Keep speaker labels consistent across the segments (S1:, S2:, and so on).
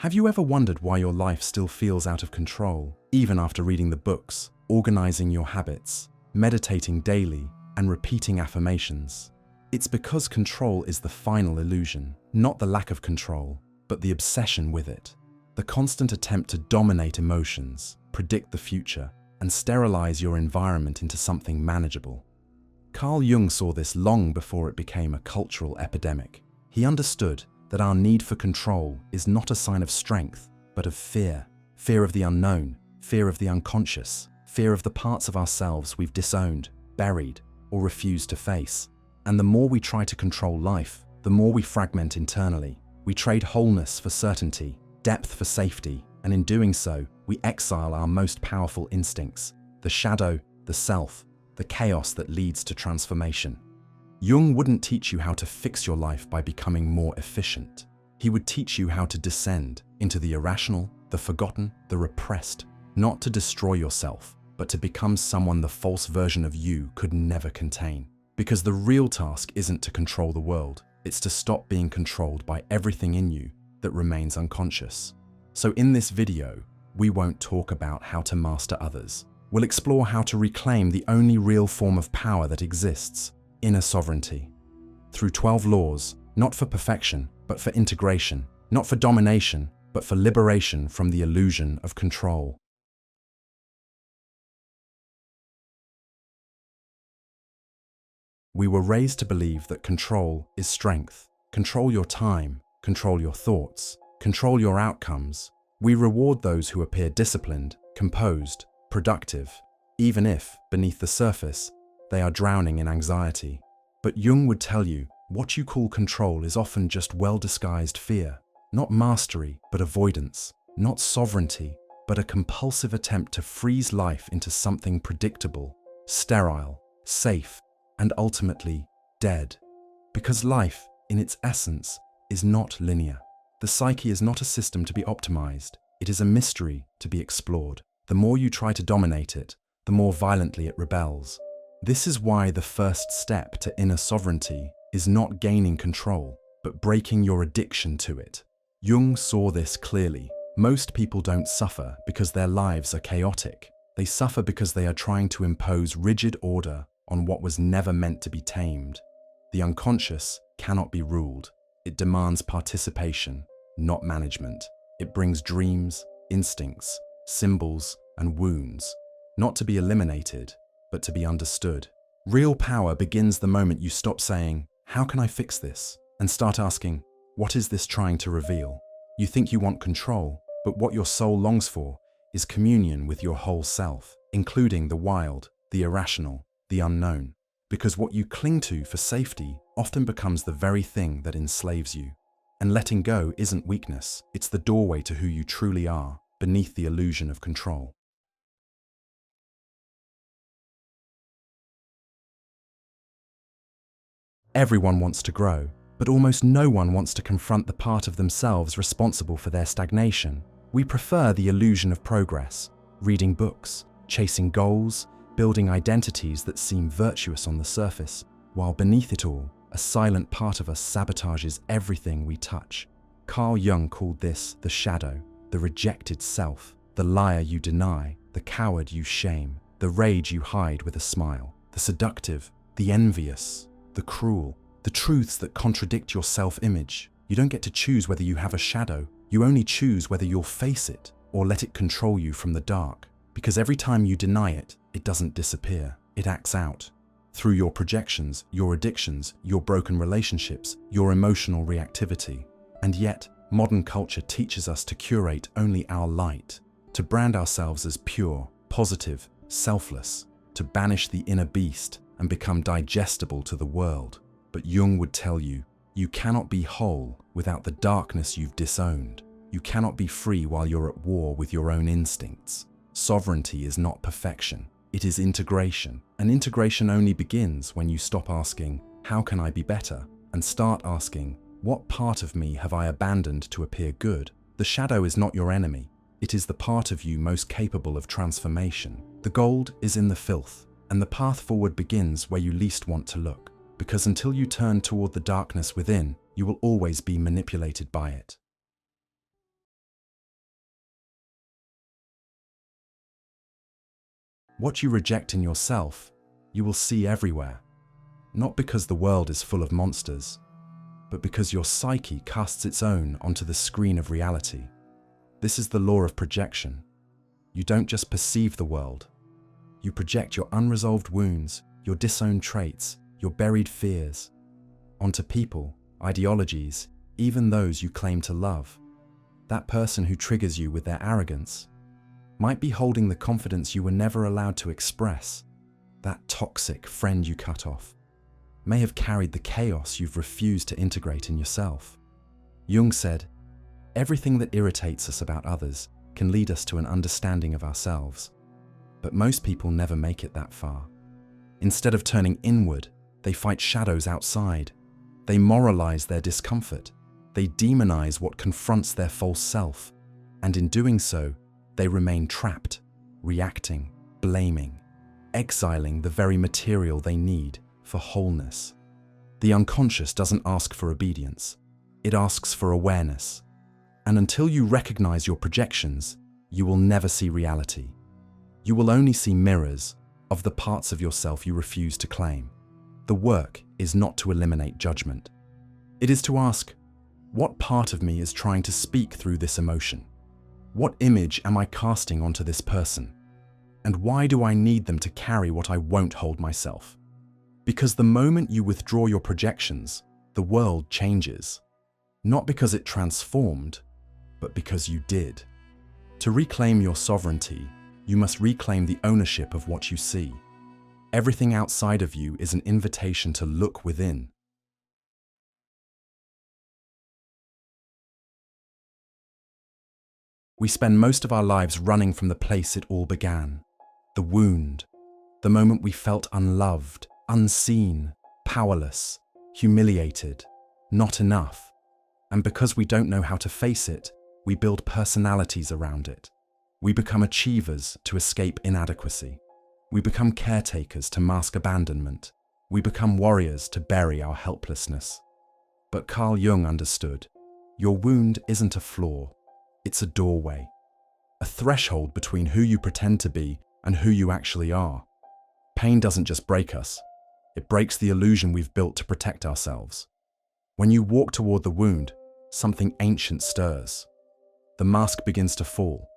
S1: Have you ever wondered why your life still feels out of control, even after reading the books, organizing your habits, meditating daily, and repeating affirmations? It's because control is the final illusion, not the lack of control, but the obsession with it. The constant attempt to dominate emotions, predict the future, and sterilize your environment into something manageable. Carl Jung saw this long before it became a cultural epidemic. He understood that our need for control is not a sign of strength, but of fear. Fear of the unknown, fear of the unconscious, fear of the parts of ourselves we've disowned, buried, or refused to face. And the more we try to control life, the more we fragment internally. We trade wholeness for certainty, depth for safety, and in doing so, we exile our most powerful instincts, the shadow, the self, the chaos that leads to transformation. Jung wouldn't teach you how to fix your life by becoming more efficient. He would teach you how to descend into the irrational, the forgotten, the repressed, not to destroy yourself, but to become someone the false version of you could never contain. Because the real task isn't to control the world, it's to stop being controlled by everything in you that remains unconscious. So in this video, we won't talk about how to master others. We'll explore how to reclaim the only real form of power that exists, inner sovereignty. Through 12 laws, not for perfection, but for integration, not for domination, but for liberation from the illusion of control. We were raised to believe that control is strength. Control your time, control your thoughts, control your outcomes. We reward those who appear disciplined, composed, productive, even if, beneath the surface, they are drowning in anxiety. But Jung would tell you, what you call control is often just well-disguised fear. Not mastery, but avoidance. Not sovereignty, but a compulsive attempt to freeze life into something predictable, sterile, safe, and ultimately dead. Because life, in its essence, is not linear. The psyche is not a system to be optimized. It is a mystery to be explored. The more you try to dominate it, the more violently it rebels. This is why the first step to inner sovereignty is not gaining control, but breaking your addiction to it. Jung saw this clearly. Most people don't suffer because their lives are chaotic. They suffer because they are trying to impose rigid order on what was never meant to be tamed. The unconscious cannot be ruled. It demands participation, not management. It brings dreams, instincts, symbols, and wounds, not to be eliminated, but to be understood. Real power begins the moment you stop saying, "How can I fix this?" and start asking, "What is this trying to reveal?" You think you want control, but what your soul longs for is communion with your whole self, including the wild, the irrational, the unknown. Because what you cling to for safety often becomes the very thing that enslaves you. And letting go isn't weakness, it's the doorway to who you truly are, beneath the illusion of control. Everyone wants to grow, but almost no one wants to confront the part of themselves responsible for their stagnation. We prefer the illusion of progress, reading books, chasing goals, building identities that seem virtuous on the surface, while beneath it all, a silent part of us sabotages everything we touch. Carl Jung called this the shadow, the rejected self, the liar you deny, the coward you shame, the rage you hide with a smile, the seductive, the envious, the cruel, the truths that contradict your self-image. You don't get to choose whether you have a shadow, you only choose whether you'll face it or let it control you from the dark. Because every time you deny it, it doesn't disappear, it acts out. Through your projections, your addictions, your broken relationships, your emotional reactivity. And yet, modern culture teaches us to curate only our light, to brand ourselves as pure, positive, selfless, to banish the inner beast and become digestible to the world. But Jung would tell you, you cannot be whole without the darkness you've disowned. You cannot be free while you're at war with your own instincts. Sovereignty is not perfection, it is integration. And integration only begins when you stop asking, "How can I be better?" and start asking, "What part of me have I abandoned to appear good?" The shadow is not your enemy, it is the part of you most capable of transformation. The gold is in the filth, and the path forward begins where you least want to look. Because until you turn toward the darkness within, you will always be manipulated by it. What you reject in yourself, you will see everywhere. Not because the world is full of monsters, but because your psyche casts its own onto the screen of reality. This is the law of projection. You don't just perceive the world. You project your unresolved wounds, your disowned traits, your buried fears, onto people, ideologies, even those you claim to love. That person who triggers you with their arrogance might be holding the confidence you were never allowed to express. That toxic friend you cut off may have carried the chaos you've refused to integrate in yourself. Jung said, "Everything that irritates us about others can lead us to an understanding of ourselves." But most people never make it that far. Instead of turning inward, they fight shadows outside. They moralize their discomfort. They demonize what confronts their false self. And in doing so, they remain trapped, reacting, blaming, exiling the very material they need for wholeness. The unconscious doesn't ask for obedience. It asks for awareness. And until you recognize your projections, you will never see reality. You will only see mirrors of the parts of yourself you refuse to claim. The work is not to eliminate judgment. It is to ask, what part of me is trying to speak through this emotion? What image am I casting onto this person? And why do I need them to carry what I won't hold myself? Because the moment you withdraw your projections, the world changes. Not because it transformed, but because you did. To reclaim your sovereignty, you must reclaim the ownership of what you see. Everything outside of you is an invitation to look within. We spend most of our lives running from the place it all began. The wound, the moment we felt unloved, unseen, powerless, humiliated, not enough. And because we don't know how to face it, we build personalities around it. We become achievers to escape inadequacy. We become caretakers to mask abandonment. We become warriors to bury our helplessness. But Carl Jung understood, your wound isn't a flaw, it's a doorway. A threshold between who you pretend to be and who you actually are. Pain doesn't just break us, it breaks the illusion we've built to protect ourselves. When you walk toward the wound, something ancient stirs. The mask begins to fall.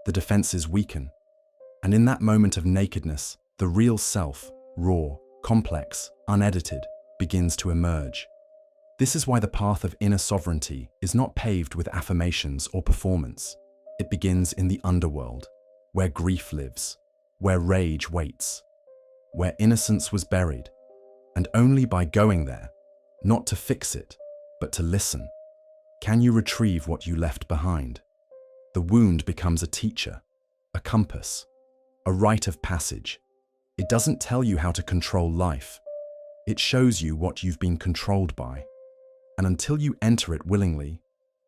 S1: The defenses weaken. And in that moment of nakedness, the real self, raw, complex, unedited, begins to emerge. This is why the path of inner sovereignty is not paved with affirmations or performance. It begins in the underworld, where grief lives, where rage waits, where innocence was buried. And only by going there, not to fix it, but to listen, can you retrieve what you left behind. The wound becomes a teacher, a compass, a rite of passage. It doesn't tell you how to control life. It shows you what you've been controlled by. And until you enter it willingly,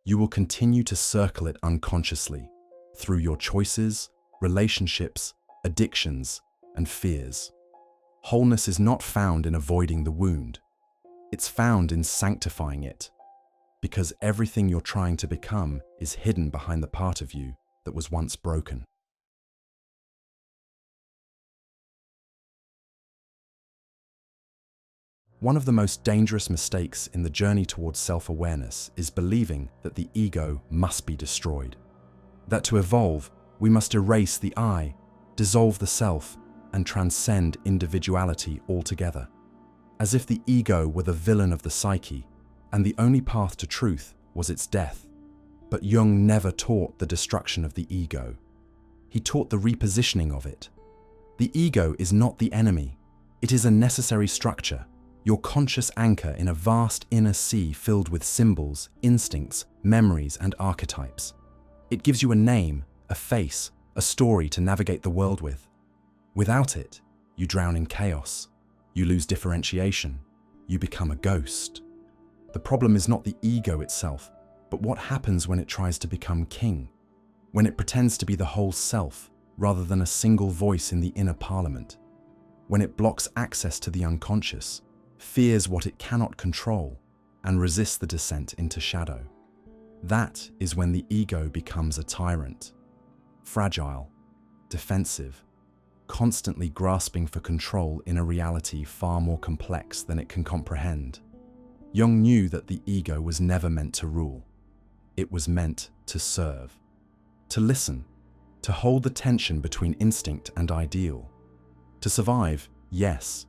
S1: you will continue to circle it unconsciously through your choices, relationships, addictions, and fears. Wholeness is not found in avoiding the wound. It's found in sanctifying it. Because everything you're trying to become is hidden behind the part of you that was once broken. One of the most dangerous mistakes in the journey towards self-awareness is believing that the ego must be destroyed. That to evolve, we must erase the I, dissolve the self, and transcend individuality altogether. As if the ego were the villain of the psyche, and the only path to truth was its death. But Jung never taught the destruction of the ego. He taught the repositioning of it. The ego is not the enemy. It is a necessary structure, your conscious anchor in a vast inner sea filled with symbols, instincts, memories, and archetypes. It gives you a name, a face, a story to navigate the world with. Without it, you drown in chaos. You lose differentiation. You become a ghost. The problem is not the ego itself, but what happens when it tries to become king, when it pretends to be the whole self rather than a single voice in the inner parliament, when it blocks access to the unconscious, fears what it cannot control, and resists the descent into shadow. That is when the ego becomes a tyrant, fragile, defensive, constantly grasping for control in a reality far more complex than it can comprehend. Jung knew that the ego was never meant to rule. It was meant to serve, to listen, to hold the tension between instinct and ideal. To survive, yes,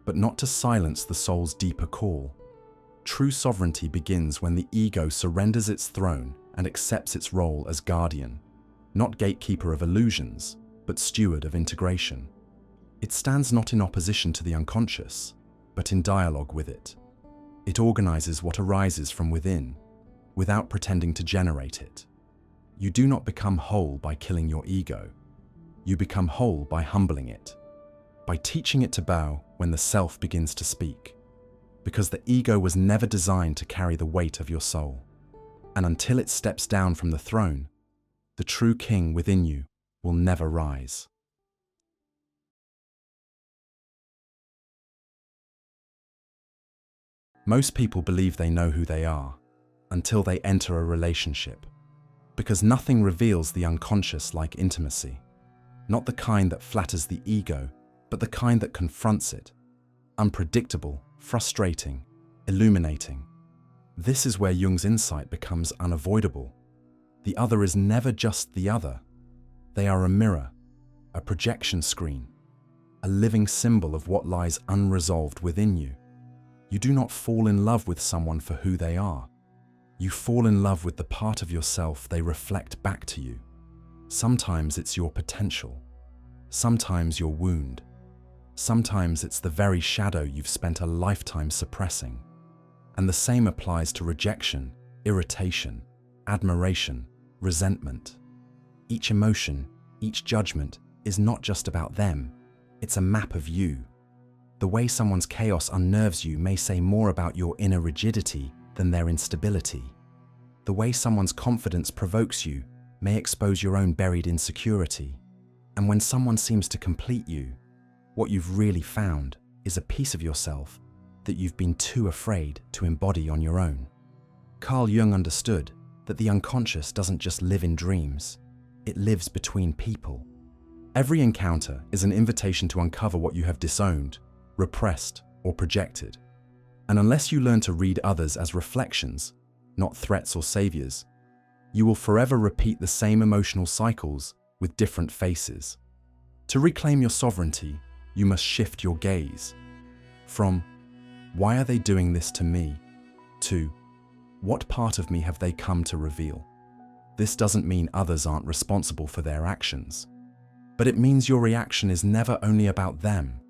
S1: but not to silence the soul's deeper call. True sovereignty begins when the ego surrenders its throne and accepts its role as guardian, not gatekeeper of illusions, but steward of integration. It stands not in opposition to the unconscious, but in dialogue with it. It organizes what arises from within, without pretending to generate it. You do not become whole by killing your ego. You become whole by humbling it, by teaching it to bow when the self begins to speak. Because the ego was never designed to carry the weight of your soul. And until it steps down from the throne, the true king within you will never rise. Most people believe they know who they are until they enter a relationship, because nothing reveals the unconscious like intimacy, not the kind that flatters the ego, but the kind that confronts it, unpredictable, frustrating, illuminating. This is where Jung's insight becomes unavoidable. The other is never just the other. They are a mirror, a projection screen, a living symbol of what lies unresolved within you. You do not fall in love with someone for who they are. You fall in love with the part of yourself they reflect back to you. Sometimes it's your potential. Sometimes your wound. Sometimes it's the very shadow you've spent a lifetime suppressing. And the same applies to rejection, irritation, admiration, resentment. Each emotion, each judgment is not just about them. It's a map of you. The way someone's chaos unnerves you may say more about your inner rigidity than their instability. The way someone's confidence provokes you may expose your own buried insecurity. And when someone seems to complete you, what you've really found is a piece of yourself that you've been too afraid to embody on your own. Carl Jung understood that the unconscious doesn't just live in dreams, it lives between people. Every encounter is an invitation to uncover what you have disowned, repressed, or projected. And unless you learn to read others as reflections, not threats or saviors, you will forever repeat the same emotional cycles with different faces. To reclaim your sovereignty, you must shift your gaze from, "Why are they doing this to me?" to, "What part of me have they come to reveal?" This doesn't mean others aren't responsible for their actions, but it means your reaction is never only about them.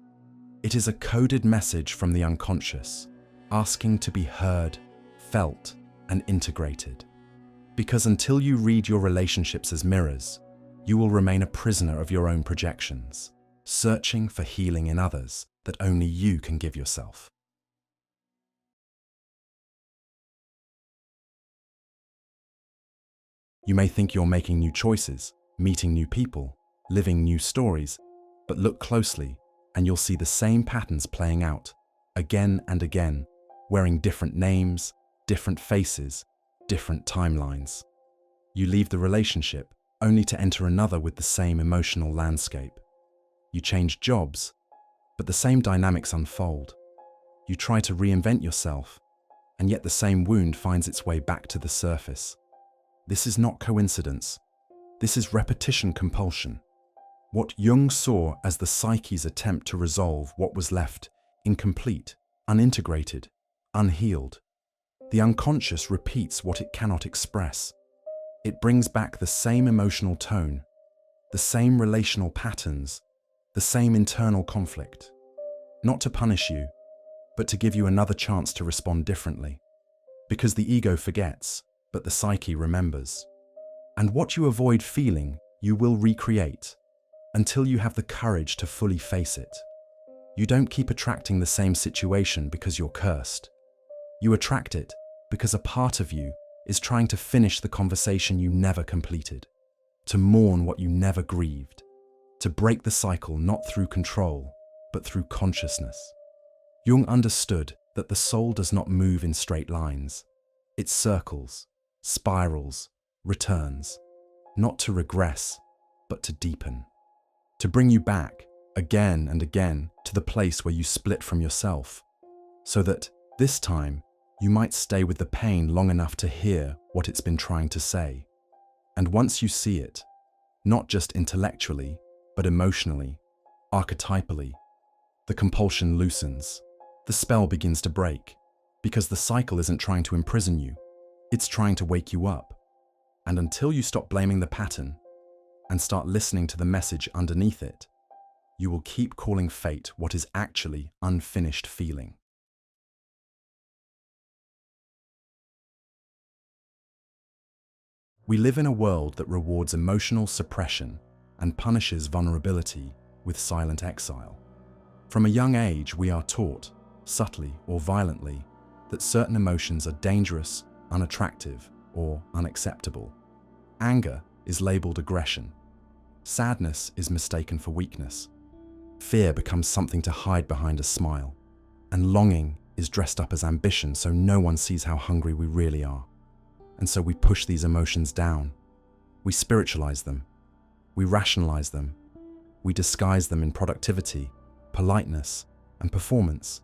S1: It is a coded message from the unconscious, asking to be heard, felt, and integrated. Because until you read your relationships as mirrors, you will remain a prisoner of your own projections, searching for healing in others that only you can give yourself. You may think you're making new choices, meeting new people, living new stories, but look closely and you'll see the same patterns playing out, again and again, wearing different names, different faces, different timelines. You leave the relationship only to enter another with the same emotional landscape. You change jobs, but the same dynamics unfold. You try to reinvent yourself, and yet the same wound finds its way back to the surface. This is not coincidence. This is repetition compulsion. What Jung saw as the psyche's attempt to resolve what was left incomplete, unintegrated, unhealed. The unconscious repeats what it cannot express. It brings back the same emotional tone, the same relational patterns, the same internal conflict. Not to punish you, but to give you another chance to respond differently. Because the ego forgets, but the psyche remembers. And what you avoid feeling, you will recreate, until you have the courage to fully face it. You don't keep attracting the same situation because you're cursed. You attract it because a part of you is trying to finish the conversation you never completed, to mourn what you never grieved, to break the cycle not through control, but through consciousness. Jung understood that the soul does not move in straight lines. It circles, spirals, returns, not to regress, but to deepen, to bring you back again and again, to the place where you split from yourself, so that this time you might stay with the pain long enough to hear what it's been trying to say. And once you see it, not just intellectually, but emotionally, archetypally, the compulsion loosens. The spell begins to break, because the cycle isn't trying to imprison you, it's trying to wake you up. And until you stop blaming the pattern and start listening to the message underneath it, you will keep calling fate what is actually unfinished feeling. We live in a world that rewards emotional suppression and punishes vulnerability with silent exile. From a young age, we are taught, subtly or violently, that certain emotions are dangerous, unattractive, or unacceptable. Anger is labeled aggression. Sadness is mistaken for weakness. Fear becomes something to hide behind a smile. And longing is dressed up as ambition so no one sees how hungry we really are. And so we push these emotions down. We spiritualize them. We rationalize them. We disguise them in productivity, politeness, and performance.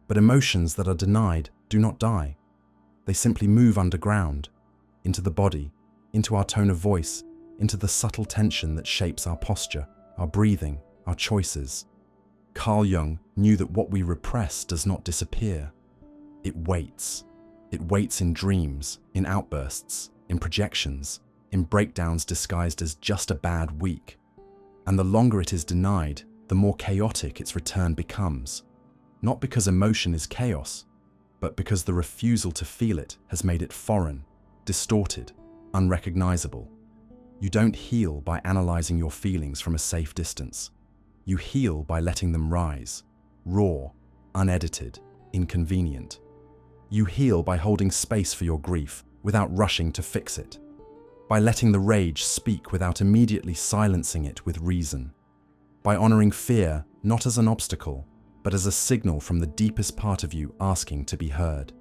S1: But emotions that are denied do not die. They simply move underground, into the body, into our tone of voice, into the subtle tension that shapes our posture, our breathing, our choices. Carl Jung knew that what we repress does not disappear. It waits. It waits in dreams, in outbursts, in projections, in breakdowns disguised as just a bad week. And the longer it is denied, the more chaotic its return becomes. Not because emotion is chaos, but because the refusal to feel it has made it foreign, distorted, unrecognizable. You don't heal by analyzing your feelings from a safe distance. You heal by letting them rise, raw, unedited, inconvenient. You heal by holding space for your grief without rushing to fix it, by letting the rage speak without immediately silencing it with reason, by honoring fear not as an obstacle, but as a signal from the deepest part of you asking to be heard.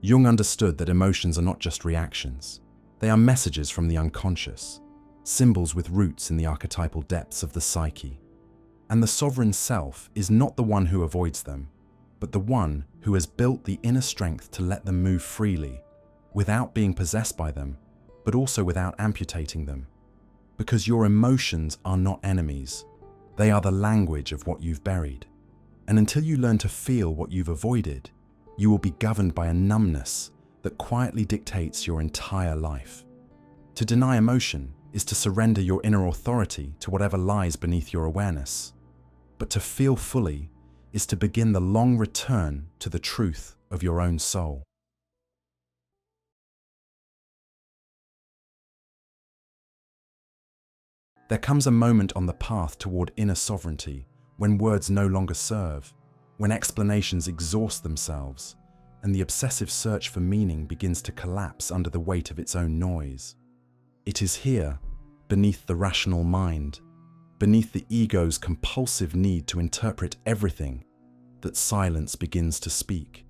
S1: Jung understood that emotions are not just reactions. They are messages from the unconscious, symbols with roots in the archetypal depths of the psyche. And the sovereign self is not the one who avoids them, but the one who has built the inner strength to let them move freely, without being possessed by them, but also without amputating them. Because your emotions are not enemies. They are the language of what you've buried. And until you learn to feel what you've avoided, you will be governed by a numbness that quietly dictates your entire life. To deny emotion is to surrender your inner authority to whatever lies beneath your awareness. But to feel fully is to begin the long return to the truth of your own soul. There comes a moment on the path toward inner sovereignty when words no longer serve, when explanations exhaust themselves, and the obsessive search for meaning begins to collapse under the weight of its own noise. It is here, beneath the rational mind, beneath the ego's compulsive need to interpret everything, that silence begins to speak.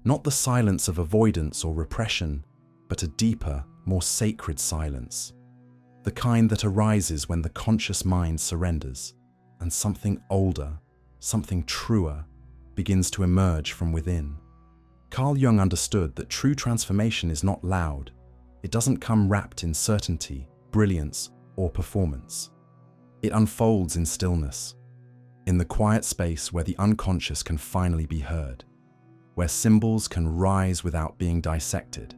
S1: Not the silence of avoidance or repression, but a deeper, more sacred silence. The kind that arises when the conscious mind surrenders, and something older, something truer, begins to emerge from within. Carl Jung understood that true transformation is not loud. It doesn't come wrapped in certainty, brilliance, or performance. It unfolds in stillness, in the quiet space where the unconscious can finally be heard, where symbols can rise without being dissected,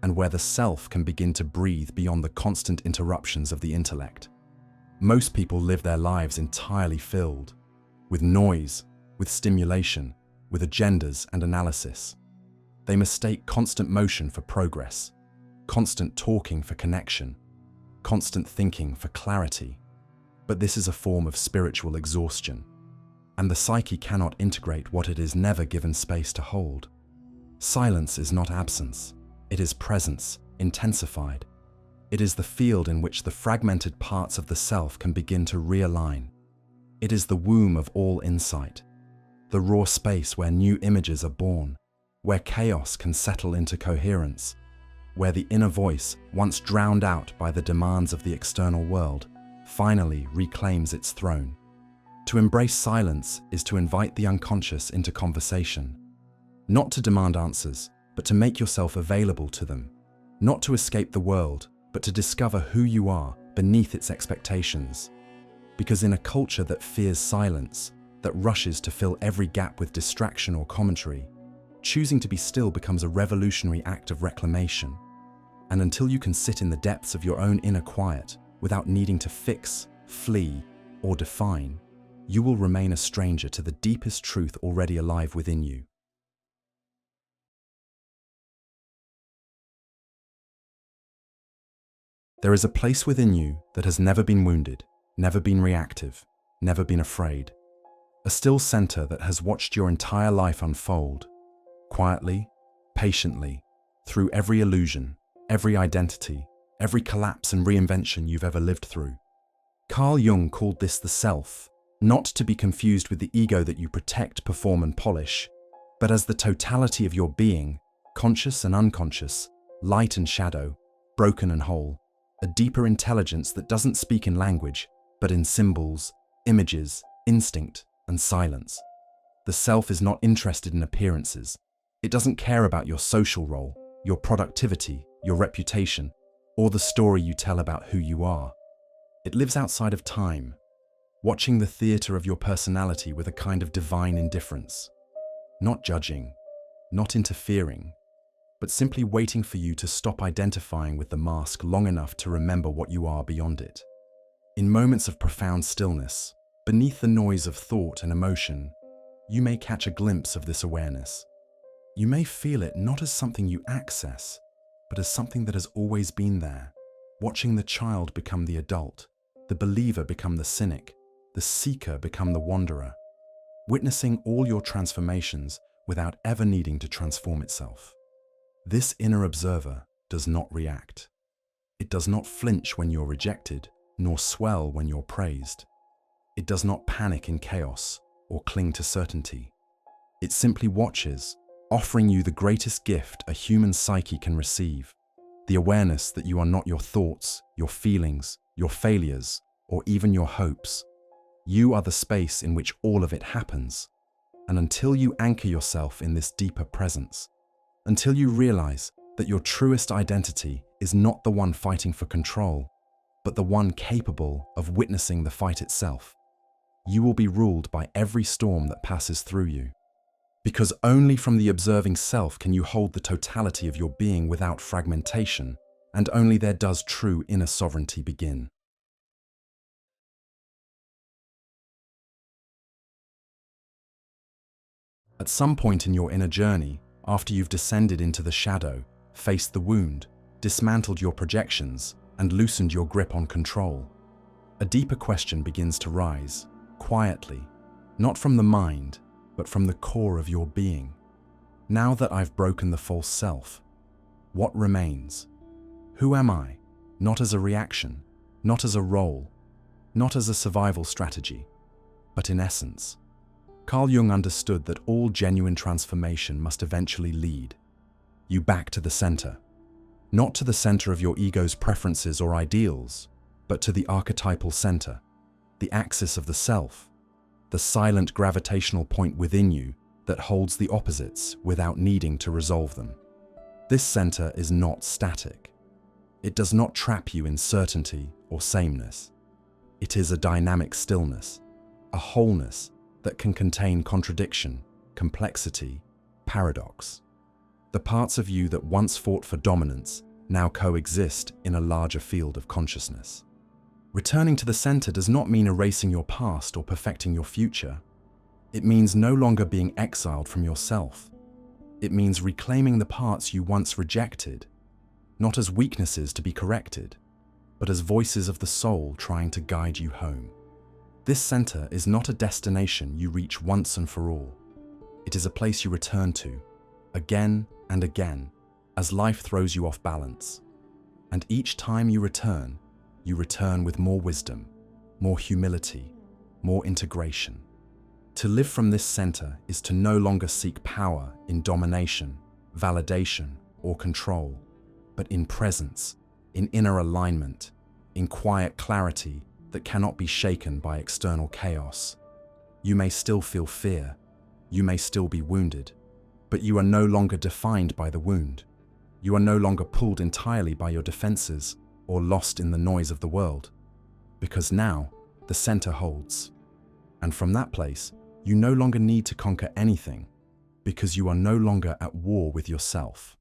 S1: and where the self can begin to breathe beyond the constant interruptions of the intellect. Most people live their lives entirely filled with noise, with stimulation, with agendas and analysis. They mistake constant motion for progress, constant talking for connection, constant thinking for clarity. But this is a form of spiritual exhaustion, and the psyche cannot integrate what it is never given space to hold. Silence is not absence, it is presence, intensified. It is the field in which the fragmented parts of the self can begin to realign. It is the womb of all insight, the raw space where new images are born, where chaos can settle into coherence, where the inner voice, once drowned out by the demands of the external world, finally reclaims its throne. To embrace silence is to invite the unconscious into conversation. Not to demand answers, but to make yourself available to them. Not to escape the world, but to discover who you are beneath its expectations. Because in a culture that fears silence, that rushes to fill every gap with distraction or commentary, choosing to be still becomes a revolutionary act of reclamation. And until you can sit in the depths of your own inner quiet without needing to fix, flee, or define, you will remain a stranger to the deepest truth already alive within you. There is a place within you that has never been wounded, never been reactive, never been afraid. A still center that has watched your entire life unfold, quietly, patiently, through every illusion, every identity, every collapse and reinvention you've ever lived through. Carl Jung called this the self, not to be confused with the ego that you protect, perform, and polish, but as the totality of your being, conscious and unconscious, light and shadow, broken and whole, a deeper intelligence that doesn't speak in language, but in symbols, images, instinct, and silence. The self is not interested in appearances. It doesn't care about your social role, your productivity, your reputation, or the story you tell about who you are. It lives outside of time, watching the theater of your personality with a kind of divine indifference. Not judging, not interfering, but simply waiting for you to stop identifying with the mask long enough to remember what you are beyond it. In moments of profound stillness, beneath the noise of thought and emotion, you may catch a glimpse of this awareness. You may feel it not as something you access, but as something that has always been there, watching the child become the adult, the believer become the cynic, the seeker become the wanderer, witnessing all your transformations without ever needing to transform itself. This inner observer does not react. It does not flinch when you're rejected, nor swell when you're praised. It does not panic in chaos or cling to certainty. It simply watches, offering you the greatest gift a human psyche can receive, the awareness that you are not your thoughts, your feelings, your failures, or even your hopes. You are the space in which all of it happens. And until you anchor yourself in this deeper presence, until you realize that your truest identity is not the one fighting for control, but the one capable of witnessing the fight itself, you will be ruled by every storm that passes through you. Because only from the observing self can you hold the totality of your being without fragmentation, and only there does true inner sovereignty begin. At some point in your inner journey, after you've descended into the shadow, faced the wound, dismantled your projections, and loosened your grip on control, a deeper question begins to rise, quietly, not from the mind, but from the core of your being. Now that I've broken the false self, what remains? Who am I? Not as a reaction, not as a role, not as a survival strategy, but in essence. Carl Jung understood that all genuine transformation must eventually lead you back to the center. Not to the center of your ego's preferences or ideals, but to the archetypal center, the axis of the self, the silent gravitational point within you that holds the opposites without needing to resolve them. This center is not static. It does not trap you in certainty or sameness. It is a dynamic stillness, a wholeness that can contain contradiction, complexity, paradox. The parts of you that once fought for dominance now coexist in a larger field of consciousness. Returning to the center does not mean erasing your past or perfecting your future. It means no longer being exiled from yourself. It means reclaiming the parts you once rejected, not as weaknesses to be corrected, but as voices of the soul trying to guide you home. This center is not a destination you reach once and for all. It is a place you return to, again and again, as life throws you off balance. And each time you return with more wisdom, more humility, more integration. To live from this center is to no longer seek power in domination, validation, or control, but in presence, in inner alignment, in quiet clarity that cannot be shaken by external chaos. You may still feel fear. You may still be wounded. But you are no longer defined by the wound. You are no longer pulled entirely by your defenses or lost in the noise of the world. Because now, the center holds. And from that place, you no longer need to conquer anything, because you are no longer at war with yourself.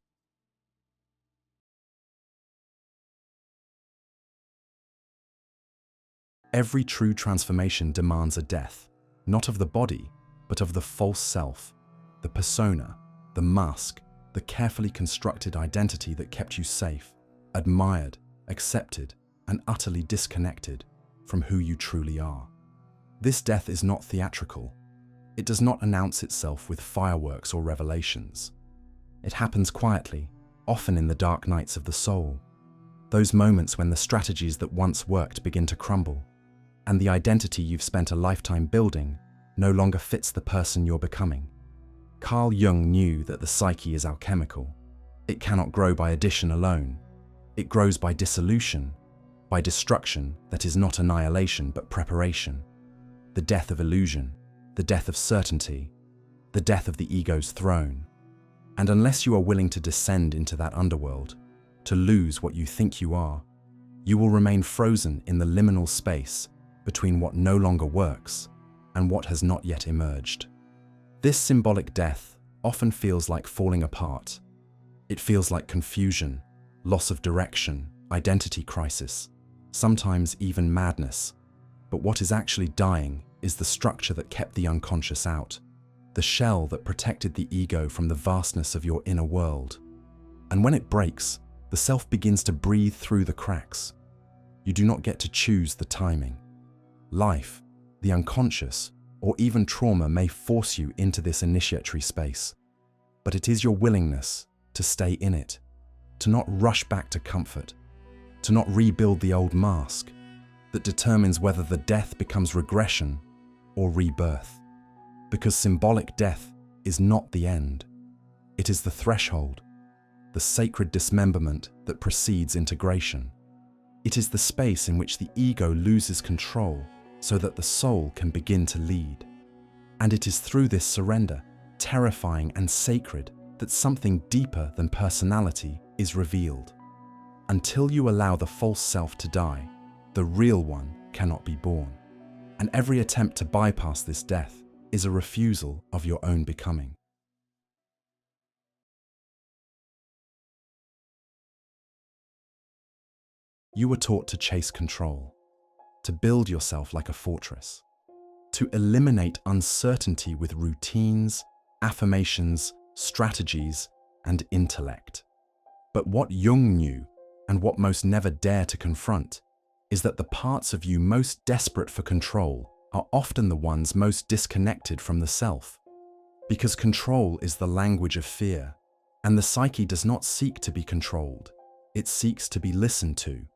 S1: Every true transformation demands a death, not of the body, but of the false self, the persona, the mask, the carefully constructed identity that kept you safe, admired, accepted, and utterly disconnected from who you truly are. This death is not theatrical. It does not announce itself with fireworks or revelations. It happens quietly, often in the dark nights of the soul, those moments when the strategies that once worked begin to crumble, and the identity you've spent a lifetime building no longer fits the person you're becoming. Carl Jung knew that the psyche is alchemical. It cannot grow by addition alone. It grows by dissolution, by destruction that is not annihilation but preparation. The death of illusion, the death of certainty, the death of the ego's throne. And unless you are willing to descend into that underworld, to lose what you think you are, you will remain frozen in the liminal space between what no longer works and what has not yet emerged. This symbolic death often feels like falling apart. It feels like confusion, loss of direction, identity crisis, sometimes even madness. But what is actually dying is the structure that kept the unconscious out, the shell that protected the ego from the vastness of your inner world. And when it breaks, the self begins to breathe through the cracks. You do not get to choose the timing. Life, the unconscious, or even trauma may force you into this initiatory space. But it is your willingness to stay in it, to not rush back to comfort, to not rebuild the old mask, that determines whether the death becomes regression or rebirth. Because symbolic death is not the end. It is the threshold, the sacred dismemberment that precedes integration. It is the space in which the ego loses control so that the soul can begin to lead. And it is through this surrender, terrifying and sacred, that something deeper than personality is revealed. Until you allow the false self to die, the real one cannot be born. And every attempt to bypass this death is a refusal of your own becoming. You were taught to chase control, to build yourself like a fortress, to eliminate uncertainty with routines, affirmations, strategies, and intellect. But what Jung knew, and what most never dare to confront, is that the parts of you most desperate for control are often the ones most disconnected from the self. Because control is the language of fear, and the psyche does not seek to be controlled, it seeks to be listened to.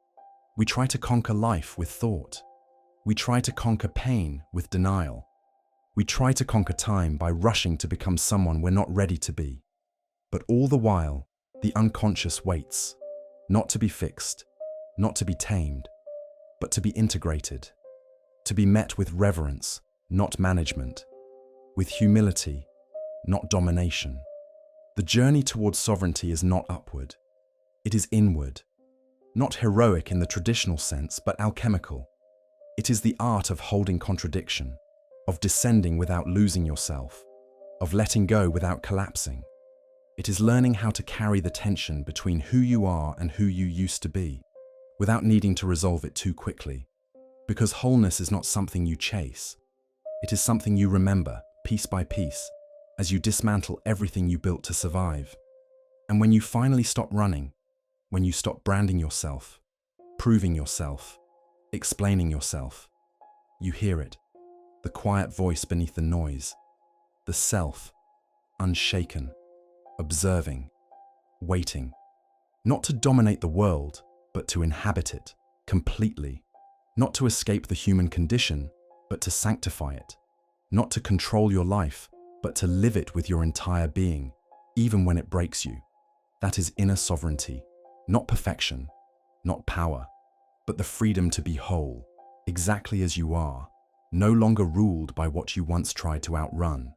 S1: We try to conquer life with thought. We try to conquer pain with denial. We try to conquer time by rushing to become someone we're not ready to be. But all the while, the unconscious waits, not to be fixed, not to be tamed, but to be integrated, to be met with reverence, not management, with humility, not domination. The journey towards sovereignty is not upward, it is inward. Not heroic in the traditional sense, but alchemical. It is the art of holding contradiction, of descending without losing yourself, of letting go without collapsing. It is learning how to carry the tension between who you are and who you used to be, without needing to resolve it too quickly. Because wholeness is not something you chase. It is something you remember, piece by piece, as you dismantle everything you built to survive. And when you finally stop running, when you stop branding yourself, proving yourself, explaining yourself, you hear it, the quiet voice beneath the noise, the self, unshaken, observing, waiting, not to dominate the world, but to inhabit it completely, not to escape the human condition, but to sanctify it, not to control your life, but to live it with your entire being, even when it breaks you. That is inner sovereignty. Not perfection, not power, but the freedom to be whole, exactly as you are, no longer ruled by what you once tried to outrun.